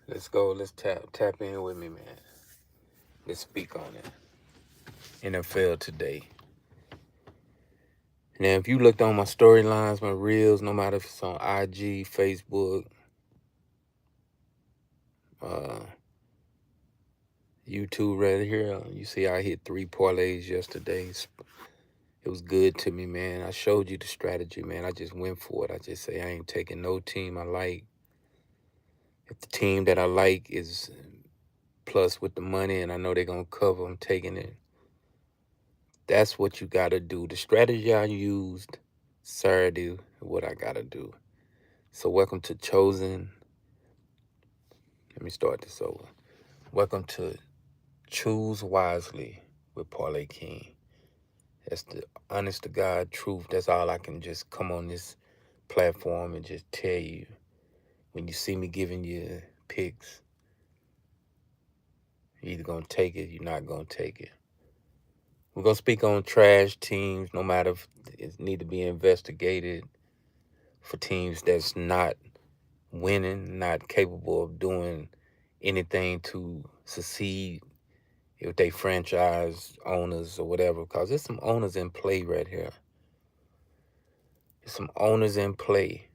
Let's go. Let's tap in with me, man. Let's speak on it. NFL today. Now, if you looked on my storylines, my reels, no matter if it's on IG, Facebook, uh, YouTube, right here, you see I hit 3 parlays yesterday. It was good to me, man. I showed you the strategy, man. I just went for it. I just say I ain't taking no team I like. If the team that I like is plus with the money and I know they're going to cover, I'm taking it. That's what you got to do. The strategy I used Saturday, what I got to do. So welcome to Chosen. Let me start this over. Welcome to Choose Wisely with Parlay King. That's the honest to God truth. That's all I can just come on this platform and just tell you. When you see me giving you picks, you're either going to take it, you're not going to take it. We're going to speak on trash teams, no matter if it need to be investigated, for teams that's not winning, not capable of doing anything to succeed if they franchise owners or whatever, because there's some owners in play right here. There's some owners in play.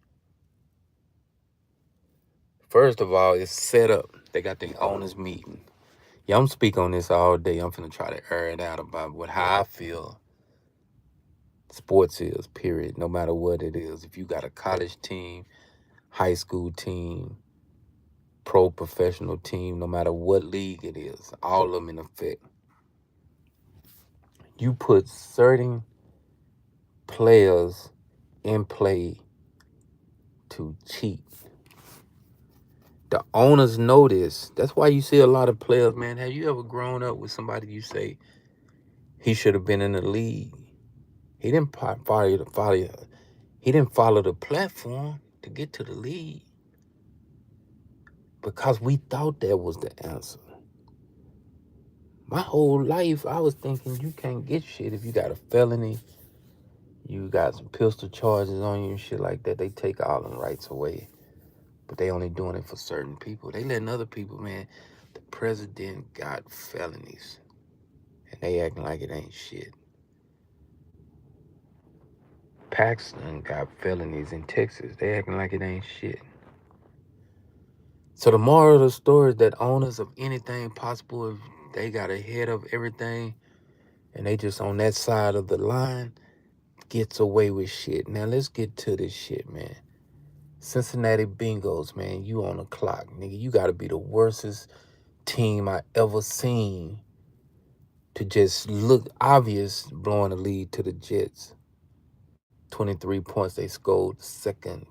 First of all, it's set up. They got the owners meeting. Yeah, I'm speak on this all day. I'm finna try to air it out about how I feel sports is, period. No matter what it is. If you got a college team, high school team, pro professional team, no matter what league it is, all of them in effect. You put certain players in play to cheat. The owners know this. That's why you see a lot of players, man. Have you ever grown up with somebody you say he should have been in the league? He didn't he didn't follow the platform to get to the league because we thought that was the answer. My whole life, I was thinking you can't get shit if you got a felony, you got some pistol charges on you and shit like that. They take all them rights away. But they only doing it for certain people. They letting other people, man. The president got felonies. And they acting like it ain't shit. Paxton got felonies in Texas. They acting like it ain't shit. So the moral of the story is that owners of anything possible, if they got ahead of everything and they just on that side of the line, gets away with shit. Now let's get to this shit, man. Cincinnati Bengals, man, you on the clock, nigga. You got to be the worstest team I ever seen to just look obvious blowing the lead to the Jets. 23 points they scored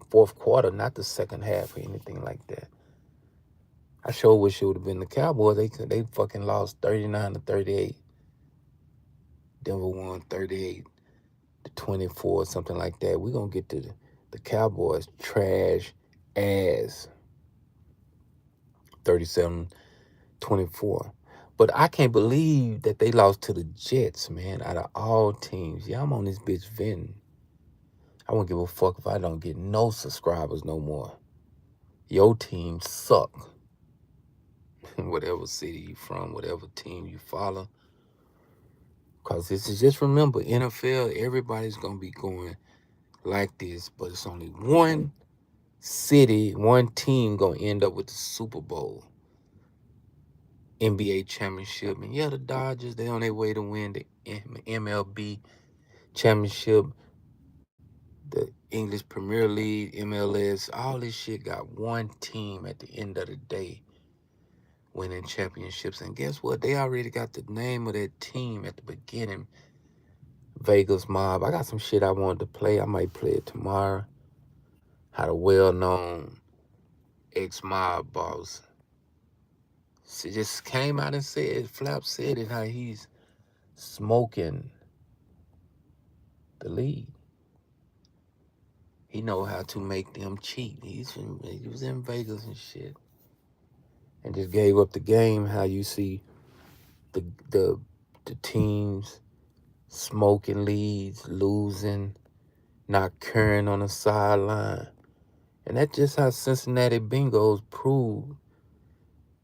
fourth quarter, not the second half or anything like that. I sure wish it would have been the Cowboys. They fucking lost 39-38. Denver won 38-24, something like that. We're going to get to the Cowboys trash ass 37-24. But I can't believe that they lost to the Jets, man, out of all teams. Yeah, I'm on this bitch venting. I won't give a fuck if I don't get no subscribers no more. Your team suck. Whatever city you from, whatever team you follow. Because this is, just remember, NFL, everybody's going to be going like this, but it's only one city, one team going to end up with the Super Bowl. NBA championship. And yeah, the Dodgers, they on their way to win the MLB championship, the English Premier League, MLS, all this shit got one team at the end of the day winning championships. And guess what? They already got the name of their team at the beginning. Vegas Mob. I got some shit I wanted to play. I might play it tomorrow. How the well-known ex-mob boss just came out and said, Flap said it, how he's smoking the lead. He know how to make them cheat. He was in Vegas and shit. And just gave up the game. How you see the teams smoking leads, losing, not caring on the sideline. And that's just how Cincinnati Bengals proved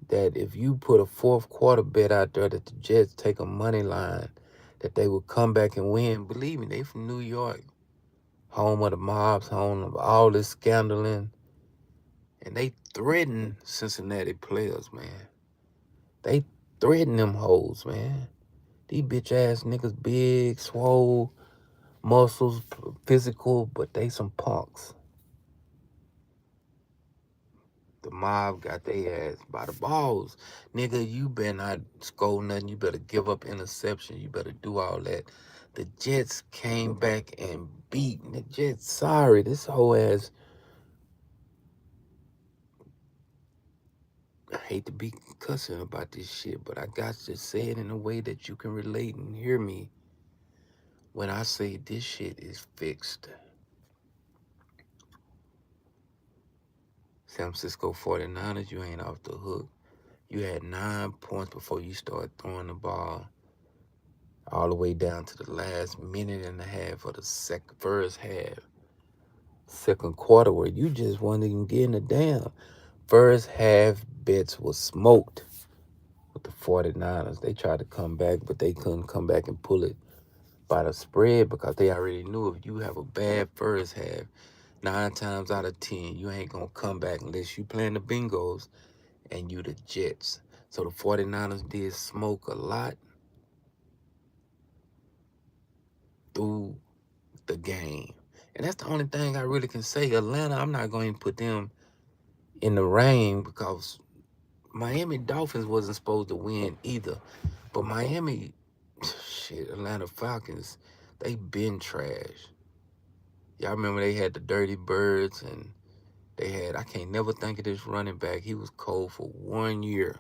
that if you put a fourth quarter bet out there that the Jets take a money line, that they will come back and win. Believe me, they from New York, home of the mobs, home of all this scandaling, and they threaten Cincinnati players, man. They threaten them hoes, man. These bitch ass niggas big, swole, muscles, physical, but they some punks. The mob got their ass by the balls. Nigga, you better not score nothing. You better give up interception. You better do all that. The Jets came back and beat the Jets. Sorry, this whole ass. I hate to be cussing about this shit, but I got to say it in a way that you can relate and hear me when I say this shit is fixed. San Francisco 49ers, you ain't off the hook. You had 9 points before you start throwing the ball all the way down to the last minute and a half of the first half. Second quarter where you just wasn't even getting a damn. First half bets was smoked with the 49ers. They tried to come back, but they couldn't come back and pull it by the spread because they already knew if you have a bad first half, 9 times out of 10, you ain't going to come back unless you playing the Bengals and you the Jets. So the 49ers did smoke a lot through the game. And that's the only thing I really can say. Atlanta, I'm not going to put them in the rain because Miami Dolphins wasn't supposed to win either. But Miami, shit, Atlanta Falcons, they been trash. Y'all remember they had the Dirty Birds and they had, I can't never think of this running back. He was cold for 1 year.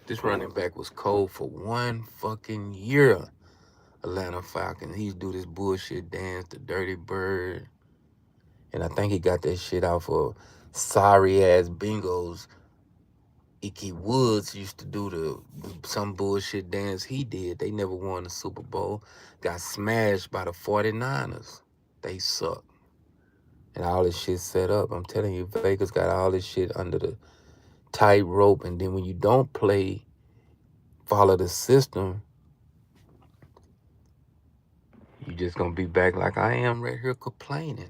This running back was cold for 1 fucking year. Atlanta Falcons. He do this bullshit dance, the Dirty Bird. And I think he got that shit off of sorry ass Bengals. Ickey Woods used to do some bullshit dance he did. They never won the Super Bowl. Got smashed by the 49ers. They suck. And all this shit set up. I'm telling you, Vegas got all this shit under the tight rope. And then when you don't follow the system, you just gonna be back like I am right here complaining.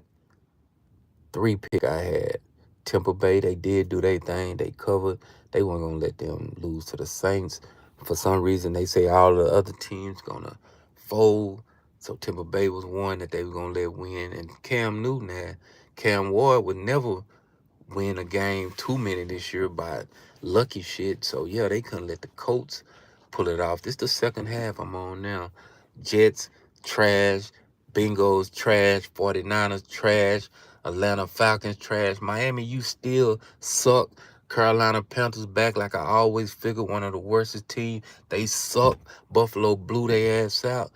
3 pick I had. Tampa Bay, they did do their thing. They covered. They weren't gonna let them lose to the Saints. For some reason, they say all the other teams gonna fold. So Tampa Bay was one that they were gonna let win. And Cam Newton Cam Ward would never win a game too many this year by lucky shit. So yeah, they couldn't let the Colts pull it off. This is the second half I'm on now. Jets, trash. Bengals, trash. 49ers, trash. Atlanta Falcons, trash. Miami, you still suck. Carolina Panthers back like I always figured, one of the worst teams. They suck. Buffalo blew their ass out.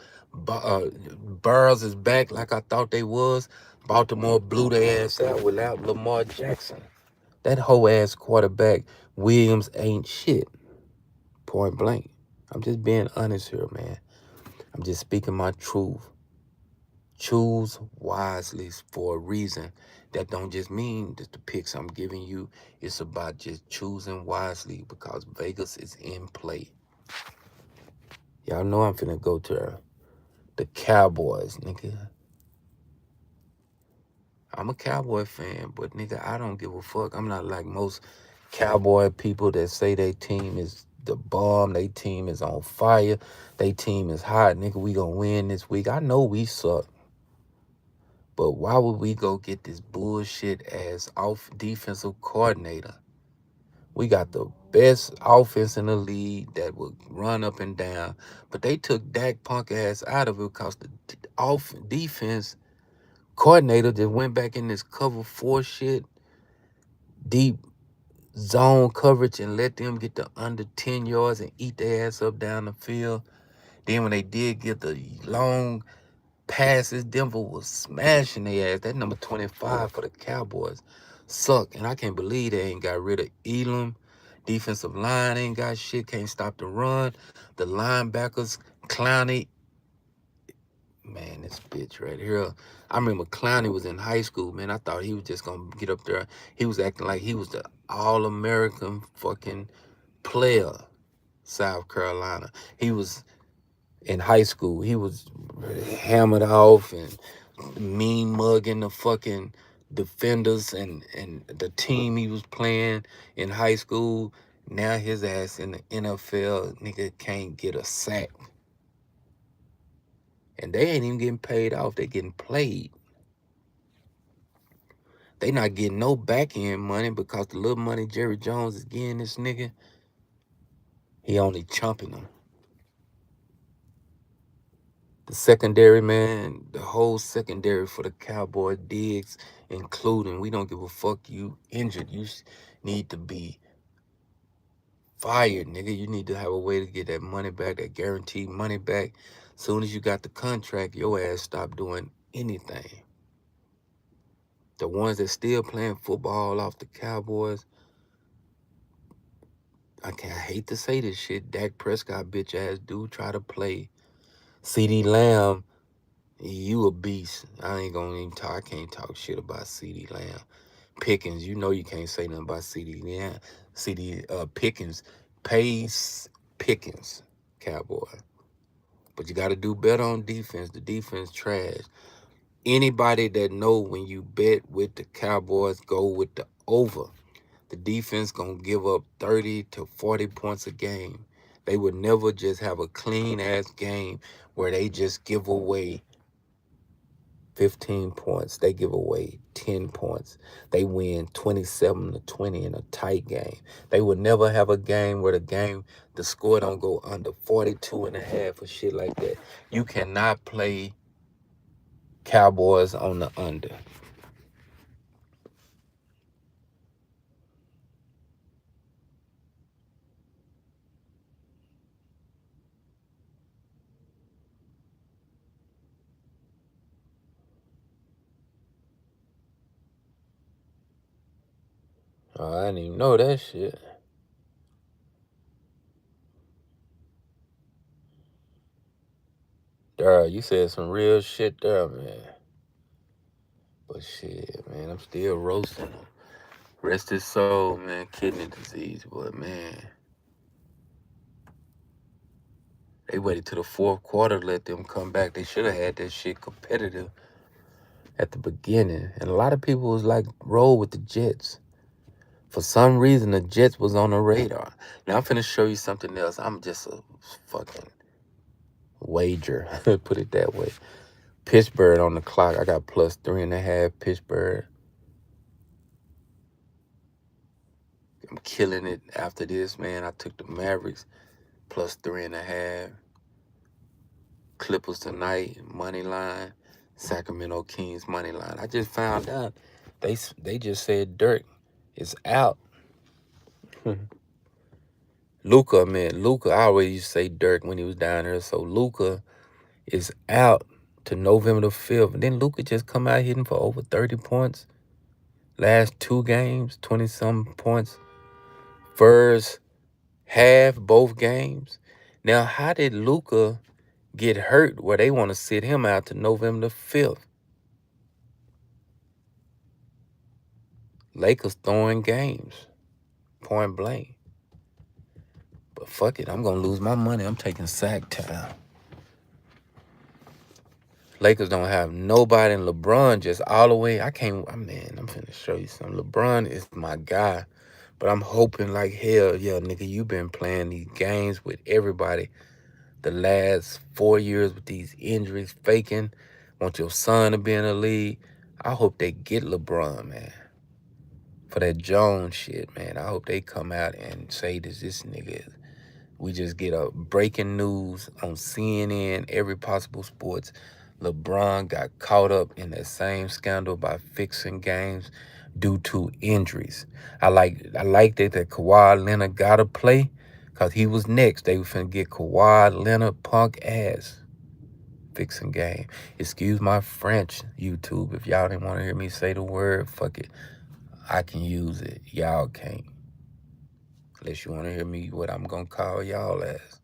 Burrows is back like I thought they was. Baltimore blew their ass out without Lamar Jackson. That whole ass quarterback, Williams, ain't shit. Point blank. I'm just being honest here, man. I'm just speaking my truth. Choose wisely for a reason. That don't just mean that the picks I'm giving you. It's about just choosing wisely because Vegas is in play. Y'all know I'm finna go to the Cowboys, nigga. I'm a Cowboy fan, but nigga, I don't give a fuck. I'm not like most Cowboy people that say their team is the bomb, their team is on fire, their team is hot, nigga, we gonna win this week. I know we suck. But why would we go get this bullshit ass defensive coordinator? We got the best offense in the league that would run up and down. But they took Dak punk ass out of it because the defense coordinator just went back in this cover 4 shit, deep zone coverage and let them get to under 10 yards and eat their ass up down the field. Then when they did get the long passes, Denver was smashing their ass. That number 25 for the Cowboys suck. And I can't believe they ain't got rid of Elam. Defensive line ain't got shit. Can't stop the run. The linebackers, Clowney, Man, this bitch right here. I remember Clowney was in high school, man. I thought he was just gonna get up there. He was acting like he was the all-American fucking player, South Carolina. He was in high school. He was hammered off and mean mugging the fucking defenders and the team he was playing in high school. Now his ass in the NFL, nigga can't get a sack. And they ain't even getting paid off. They getting played. They not getting no back end money because the little money Jerry Jones is getting this nigga, he only chumping them. The secondary, man, the whole secondary for the Cowboy Diggs, including, we don't give a fuck you injured. You need to be fired, nigga. You need to have a way to get that money back, that guaranteed money back. Soon as you got the contract, your ass stop doing anything. The ones that still playing football off the Cowboys, I hate to say this shit. Dak Prescott, bitch ass dude, try to play. CeeDee Lamb, you a beast. I ain't gonna even talk. I can't talk shit about CeeDee Lamb. Pickens, you know you can't say nothing about CeeDee Lamb. Pickens, Pace Pickens, Cowboy. But you got to do better on defense. The defense trash. Anybody that know when you bet with the Cowboys, go with the over. The defense going to give up 30 to 40 points a game. They would never just have a clean-ass game where they just give away 15 points. They give away 10 points. They win 27 to 20 in a tight game. They would never have a game where the score don't go under 42 and a half or shit like that. You cannot play Cowboys on the under. Oh, I didn't even know that shit. There, you said some real shit there, man. But shit, man, I'm still roasting him. Rest his soul, man. Kidney disease, but man. They waited till the fourth quarter to let them come back. They should have had that shit competitive at the beginning. And a lot of people was like, roll with the Jets. For some reason, the Jets was on the radar. Now, I'm finna show you something else. I'm just a fucking wager. Put it that way. Pittsburgh on the clock. I got plus 3.5 Pittsburgh. I'm killing it after this, man. I took the Mavericks plus 3.5. Clippers tonight, money line. Sacramento Kings money line. I just found out they just said Dirk is out. Luka, I always used to say Dirk when he was down there. So Luka is out to November the 5th. And then Luka just come out hitting for over 30 points. Last 2 games, 20-some points. First half, both games. Now, how did Luka get hurt where they want to sit him out to November the 5th? Lakers throwing games, point blank. But fuck it, I'm going to lose my money. I'm taking Sac Town. Lakers don't have nobody, and LeBron just all the way. I'm finna show you something. LeBron is my guy, but I'm hoping like hell, yeah, nigga, you been playing these games with everybody the last 4 years with these injuries, faking. Want your son to be in the league. I hope they get LeBron, man. For that Jones shit, man. I hope they come out and say this nigga is. We just get a breaking news on CNN, every possible sports. LeBron got caught up in that same scandal by fixing games due to injuries. I like that Kawhi Leonard got to play because he was next. They were finna get Kawhi Leonard punk ass fixing game. Excuse my French, YouTube. If y'all didn't want to hear me say the word, fuck it. I can use it. Y'all can't. Unless you want to hear me what I'm going to call y'all as.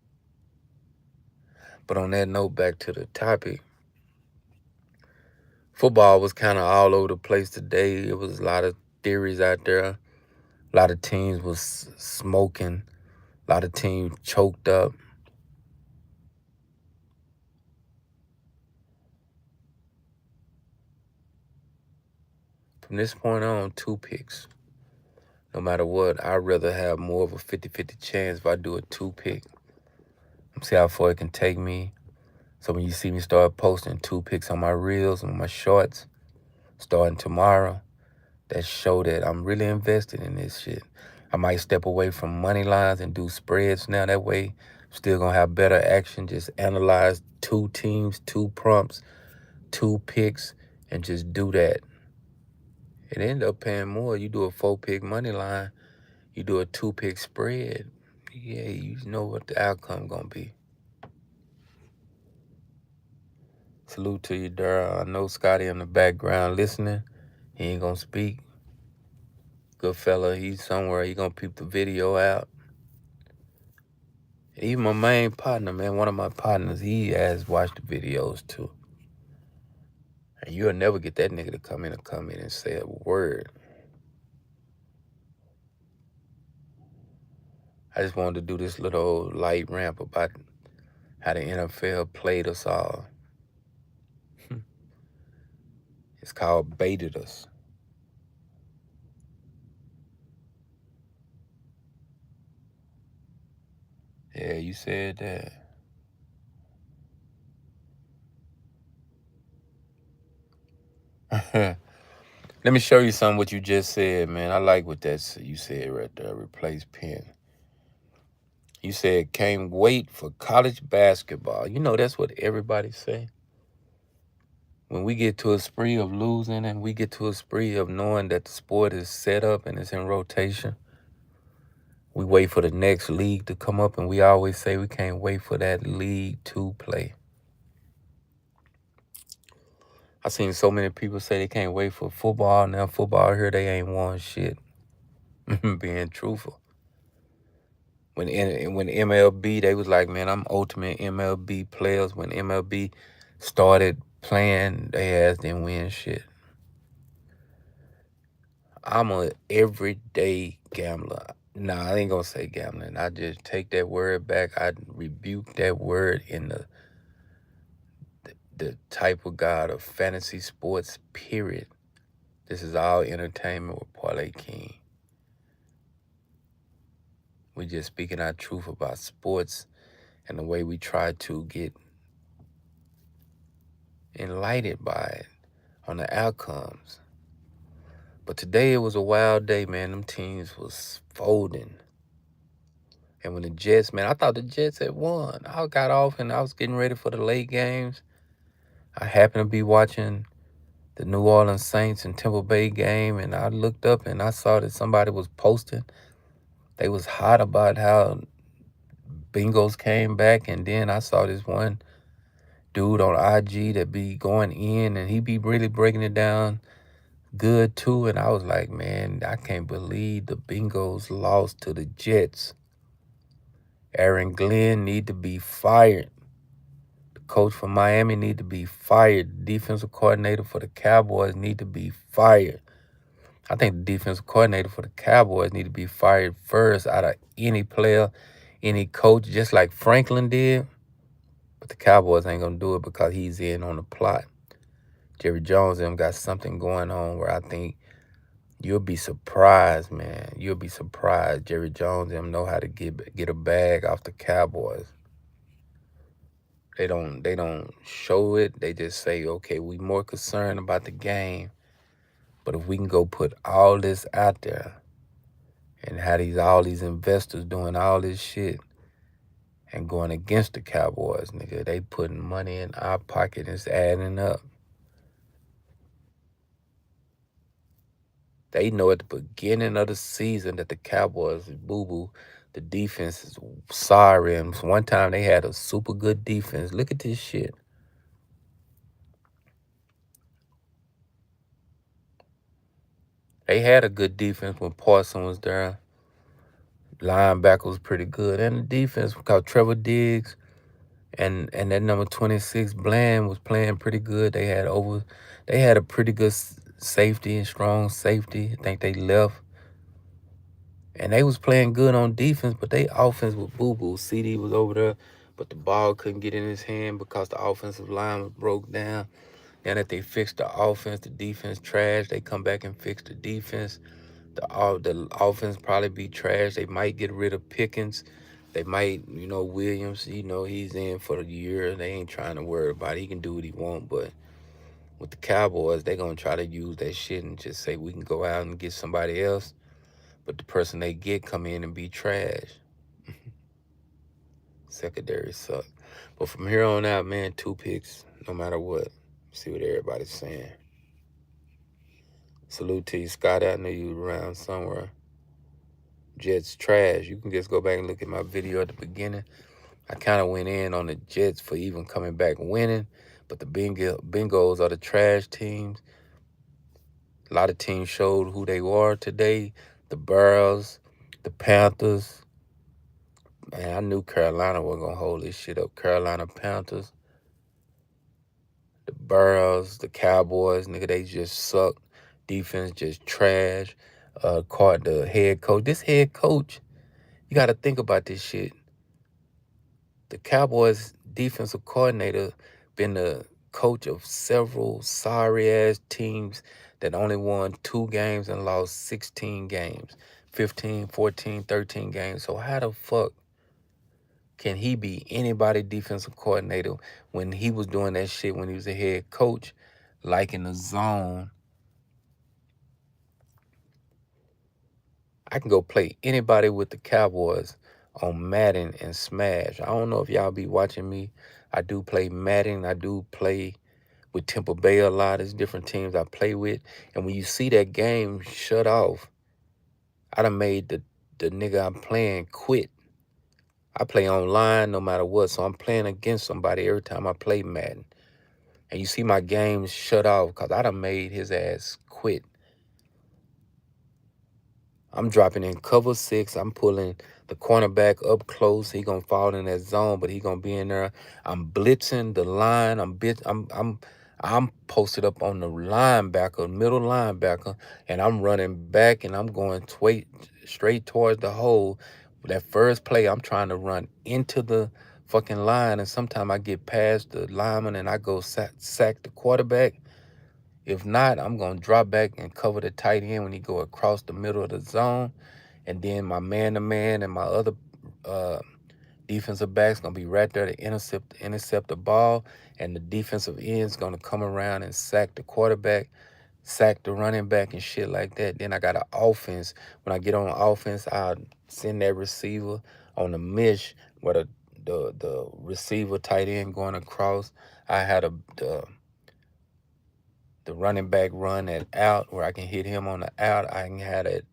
But on that note, back to the topic. Football was kind of all over the place today. It was a lot of theories out there. A lot of teams was smoking. A lot of teams choked up. From this point on, 2 picks. No matter what, I'd rather have more of a 50-50 chance if I do a 2-pick. See how far it can take me. So when you see me start posting 2 picks on my reels and my shorts starting tomorrow, that show that I'm really invested in this shit. I might step away from money lines and do spreads now. That way, I'm still going to have better action. Just analyze 2 teams, 2 prompts, 2 picks, and just do that. It end up paying more. You do a 4-pick money line, you do a 2-pick spread. Yeah, you know what the outcome going to be. Salute to you, Daryl. I know Scotty in the background listening. He ain't going to speak. Good fella. He's somewhere. He going to peep the video out. Even my main partner, man, one of my partners, he has watched the videos too. And you'll never get that nigga to come in and say a word. I just wanted to do this little light ramp about how the NFL played us all. It's called baited us. Yeah, you said that. Let me show you something what you just said, man. I like what you said right there. Replace pen. You said can't wait for college basketball. You know that's what everybody say. When we get to a spree of losing and we get to a spree of knowing that the sport is set up and it's in rotation, we wait for the next league to come up, and we always say we can't wait for that league to play. I seen so many people say they can't wait for football. Now football here, they ain't won shit. Being truthful. When MLB, they was like, man, I'm ultimate MLB players. When MLB started playing, they ass didn't win shit. I'm a everyday gambler. Nah, I ain't gonna say gambling. I just take that word back. I rebuke that word in the type of God of fantasy sports, period. This is all entertainment with Parlay King. We just speaking our truth about sports and the way we try to get enlightened by it on the outcomes. But today it was a wild day, man. Them teams was folding. And when the Jets, man, I thought the Jets had won. I got off and I was getting ready for the late games. I happened to be watching the New Orleans Saints and Tampa Bay game, and I looked up and I saw that somebody was posting. They was hot about how Bengals came back, and then I saw this one dude on IG that be going in, and he be really breaking it down good too. And I was like, man, I can't believe the Bengals lost to the Jets. Aaron Glenn need to be fired. The coach from Miami need to be fired. The defensive coordinator for the Cowboys need to be fired. I think the defensive coordinator for the Cowboys need to be fired first out of any player, any coach, just like Franklin did. But the Cowboys ain't going to do it because he's in on the plot. Jerry Jones and them got something going on where I think you'll be surprised, man. You'll be surprised. Jerry Jones and them know how to get a bag off the Cowboys. They don't show it. They just say, okay, we more concerned about the game. But if we can go put all this out there and have all these investors doing all this shit and going against the Cowboys, nigga, they putting money in our pocket and it's adding up. They know at the beginning of the season that the Cowboys is boo-boo. The defense is sorry. And one time they had a super good defense. Look at this shit. They had a good defense when Parson was there. Linebacker was pretty good. And the defense, because Trevor Diggs And that number 26 Bland was playing pretty good. They had a pretty good safety and strong safety. I think they left. And they was playing good on defense, but they offense was boo-boo. CD was over there, but the ball couldn't get in his hand because the offensive line was broke down. Then if they fixed the offense, the defense trash. They come back and fix the defense. The offense probably be trash. They might get rid of Pickens. They might, Williams, he's in for the year. They ain't trying to worry about it. He can do what he want, but with the Cowboys, they going to try to use that shit and just say we can go out and get somebody else, but the person they get come in and be trash. Secondary suck. But from here on out, man, 2 picks, no matter what. See what everybody's saying. Salute to you, Scott. I knew you were around somewhere. Jets trash. You can just go back and look at my video at the beginning. I kind of went in on the Jets for even coming back winning, but the Bengals are the trash teams. A lot of teams showed who they were today. The Bears, the Panthers. Man, I knew Carolina wasn't going to hold this shit up. Carolina Panthers, the Bears, the Cowboys, nigga, they just suck. Defense just trash. Caught the head coach. This head coach, you got to think about this shit. The Cowboys defensive coordinator been the coach of several sorry-ass teams that only won 2 games and lost 16 games, 15, 14, 13 games. So how the fuck can he be anybody defensive coordinator when he was doing that shit when he was a head coach, like in the zone? I can go play anybody with the Cowboys on Madden and Smash. I don't know if y'all be watching me. I do play Madden. I do play with Tampa Bay a lot. There's different teams I play with. And when you see that game shut off, I done made the nigga I'm playing quit. I play online no matter what, so I'm playing against somebody every time I play Madden. And you see my games shut off because I done made his ass quit. I'm dropping in cover 6. I'm pulling the cornerback up close. He gonna fall in that zone, but he gonna be in there. I'm blitzing the line. I'm posted up on the linebacker, middle linebacker, and I'm running back and I'm going straight towards the hole. That first play, I'm trying to run into the fucking line, and sometimes I get past the lineman and I go sack the quarterback. If not, I'm going to drop back and cover the tight end when he go across the middle of the zone. And then my man-to-man and my other defensive back's going to be right there to intercept the ball. And the defensive end's going to come around and sack the quarterback, sack the running back and shit like that. Then I got an offense. When I get on offense, I'll send that receiver on the mesh where the receiver tight end going across. I had the running back run that out where I can hit him on the out. I can have that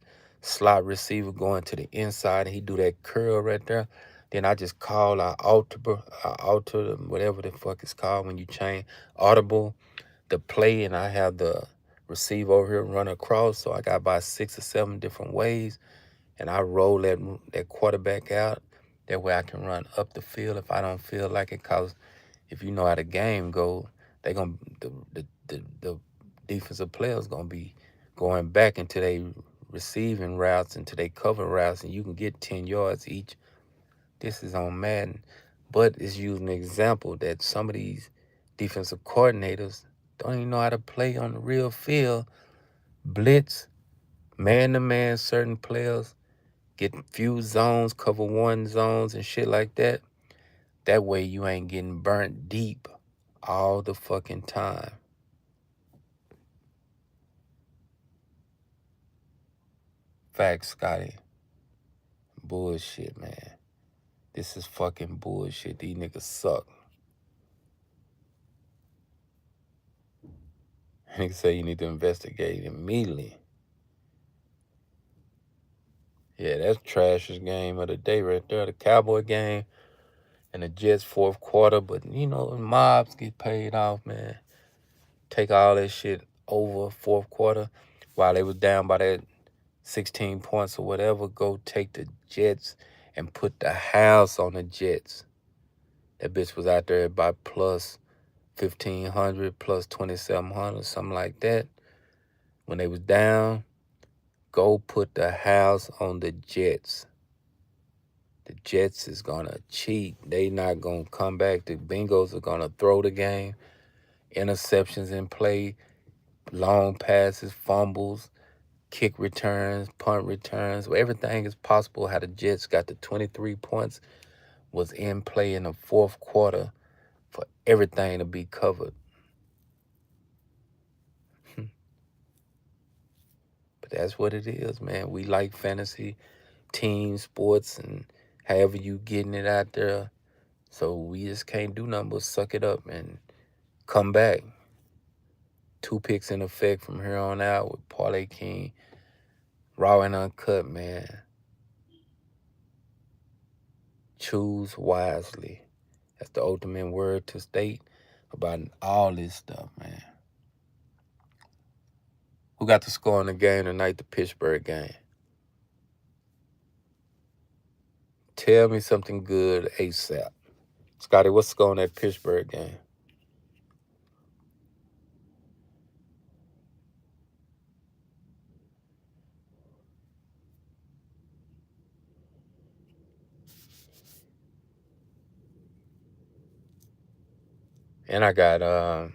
slot receiver going to the inside and he do that curl right there. Then I just call alter whatever the fuck it's called when you change audible the play, and I have the receiver over here run across. So I got about 6 or 7 different ways, and I roll that quarterback out. That way I can run up the field if I don't feel like it. Cause if you know how the game go, they gonna the defensive players gonna be going back into their receiving routes, into their cover routes, and you can get 10 yards each. This is on Madden, but it's using an example that some of these defensive coordinators don't even know how to play on the real field. Blitz, man-to-man, certain players get few zones, cover 1 zones and shit like that. That way you ain't getting burnt deep all the fucking time. Facts, Scotty. Bullshit, man. This is fucking bullshit. These niggas suck. Niggas say you need to investigate immediately. Yeah, that's trashest game of the day right there. The Cowboy game and the Jets 4th quarter. But, mobs get paid off, man. Take all that shit over 4th quarter while they was down by that 16 points or whatever. Go take the Jets and put the house on the Jets. That bitch was out there by plus 1,500, plus 2,700, something like that. When they was down, go put the house on the Jets. The Jets is going to cheat. They not going to come back. The Bengals are going to throw the game. Interceptions in play, long passes, fumbles, kick returns, punt returns. Everything is possible. How the Jets got the 23 points was in play in the fourth quarter for everything to be covered. But that's what it is, man. We like fantasy, team sports, and however you getting it out there. So we just can't do nothing but suck it up and come back. 2 picks in effect from here on out with Parlay King. Raw and uncut, man. Choose wisely. That's the ultimate word to state about all this stuff, man. Who got the score in the game tonight, the Pittsburgh game? Tell me something good ASAP. Scotty, what's the score in that Pittsburgh game? And I got I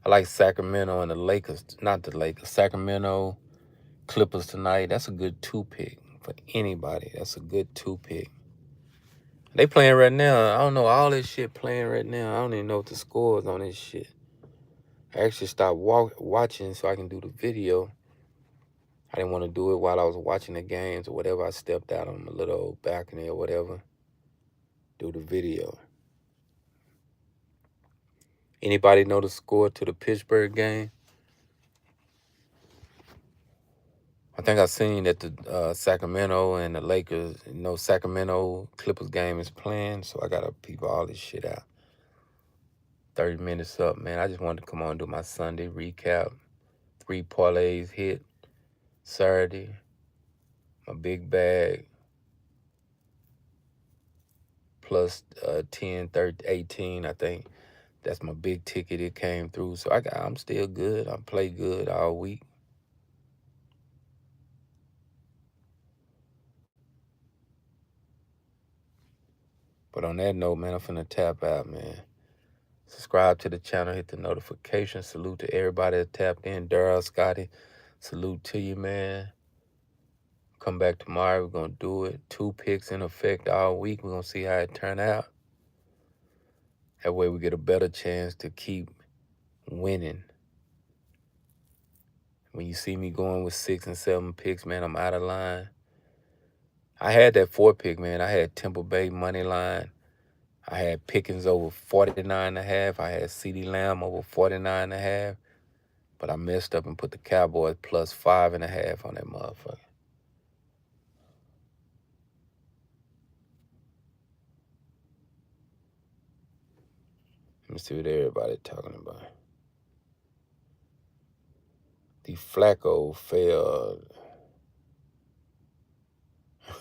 like Sacramento and the Lakers, not the Lakers, Sacramento Clippers tonight. That's a good 2-pick for anybody. That's a good 2-pick. They playing right now. I don't know, all this shit playing right now. I don't even know what the score is on this shit. I actually stopped watching so I can do the video. I didn't want to do it while I was watching the games or whatever. I stepped out on my little balcony or whatever. Do the video. Anybody know the score to the Pittsburgh game? I think I seen that the Sacramento and the Lakers, Sacramento Clippers game is playing, so I gotta peep all this shit out. 30 minutes up, man. I just wanted to come on and do my Sunday recap. 3 parlays hit Saturday. My big bag plus 10, 30, 18, I think. That's my big ticket. It came through, so I'm still good. I play good all week. But on that note, man, I'm finna tap out, man. Subscribe to the channel, hit the notification. Salute to everybody that tapped in. Daryl, Scotty, salute to you, man. Come back tomorrow. We're going to do it. 2 picks in effect all week. We're going to see how it turn out. That way we get a better chance to keep winning. When you see me going with 6 and 7 picks, man, I'm out of line. I had that 4 pick, man. I had Tampa Bay money line. I had Pickens over 49.5. I had CeeDee Lamb over 49.5. But I messed up and put the Cowboys plus 5.5 on that motherfucker. Let me see what everybody talking about. The Flacco failed.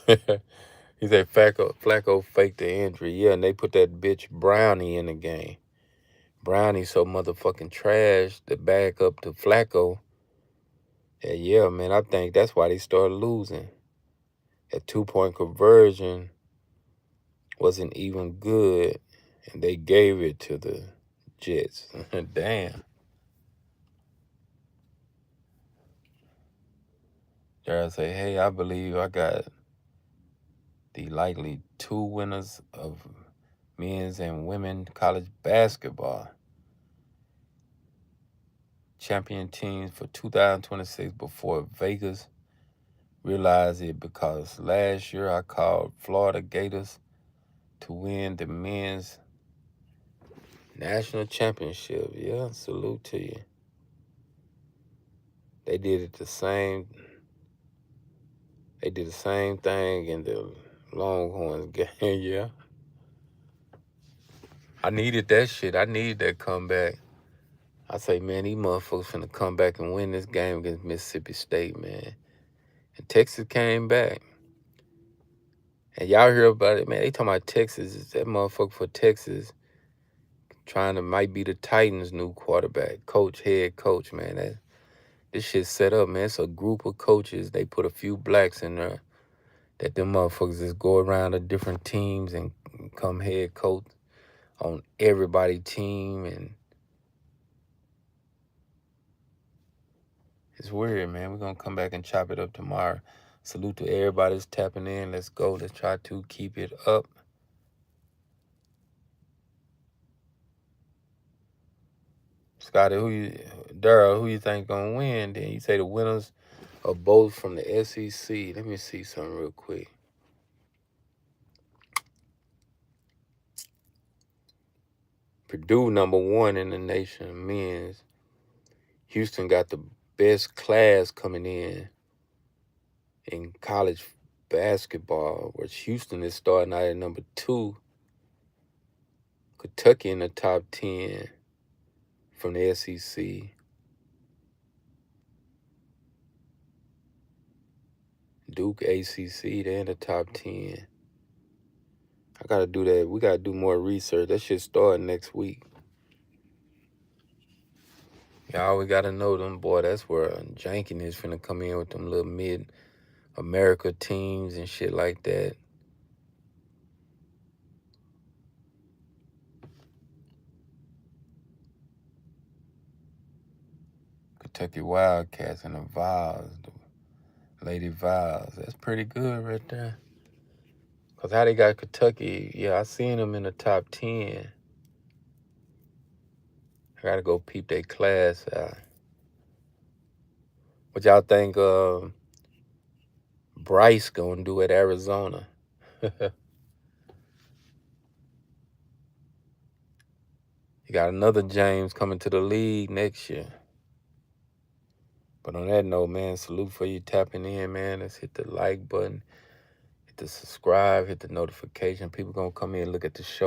He said Flacco faked the injury. Yeah, and they put that bitch Brownie in the game. Brownie so motherfucking trash to back up to Flacco. Yeah, man, I think that's why they started losing. That 2-point conversion wasn't even good, and they gave it to the Jets. Damn. Jared say, hey, I believe I got the likely 2 winners of men's and women college basketball champion teams for 2026 before Vegas realized it, because last year I called Florida Gators to win the men's national championship. Yeah, salute to you. They did it the same. They did the same thing in the Longhorns game. Yeah. I needed that shit. I needed that comeback. I say, man, these motherfuckers finna come back and win this game against Mississippi State, man. And Texas came back. And y'all hear about it, man. They talking about Texas. That motherfucker for Texas might be the Titans' new quarterback, head coach, man. This shit set up, man. It's a group of coaches. They put a few blacks in there that them motherfuckers just go around to different teams and come head coach on everybody's team. And it's weird, man. We're going to come back and chop it up tomorrow. Salute to everybody that's tapping in. Let's go. Let's try to keep it up. Scotty, Daryl, who you think gonna win? Then you say the winners are both from the SEC. Let me see something real quick. Purdue #1 in the nation, men's. Houston got the best class coming in college basketball, which Houston is starting out at #2. Kentucky in the top 10 from the SEC. Duke ACC, they're in the top 10. I gotta do that. We gotta do more research. That shit start next week. Y'all, we gotta know them, boy. That's where Jenkins is finna come in with them little mid-America teams and shit like that. Kentucky Wildcats and the Vols, the Lady Vols. That's pretty good right there. Because how they got Kentucky, yeah, I seen them in the top 10. I gotta go peep their class out. What y'all think Bryce gonna do at Arizona? You got another James coming to the league next year. But on that note, man, salute for you tapping in, man. Let's hit the like button, hit the subscribe, hit the notification. People gonna come in and look at the show.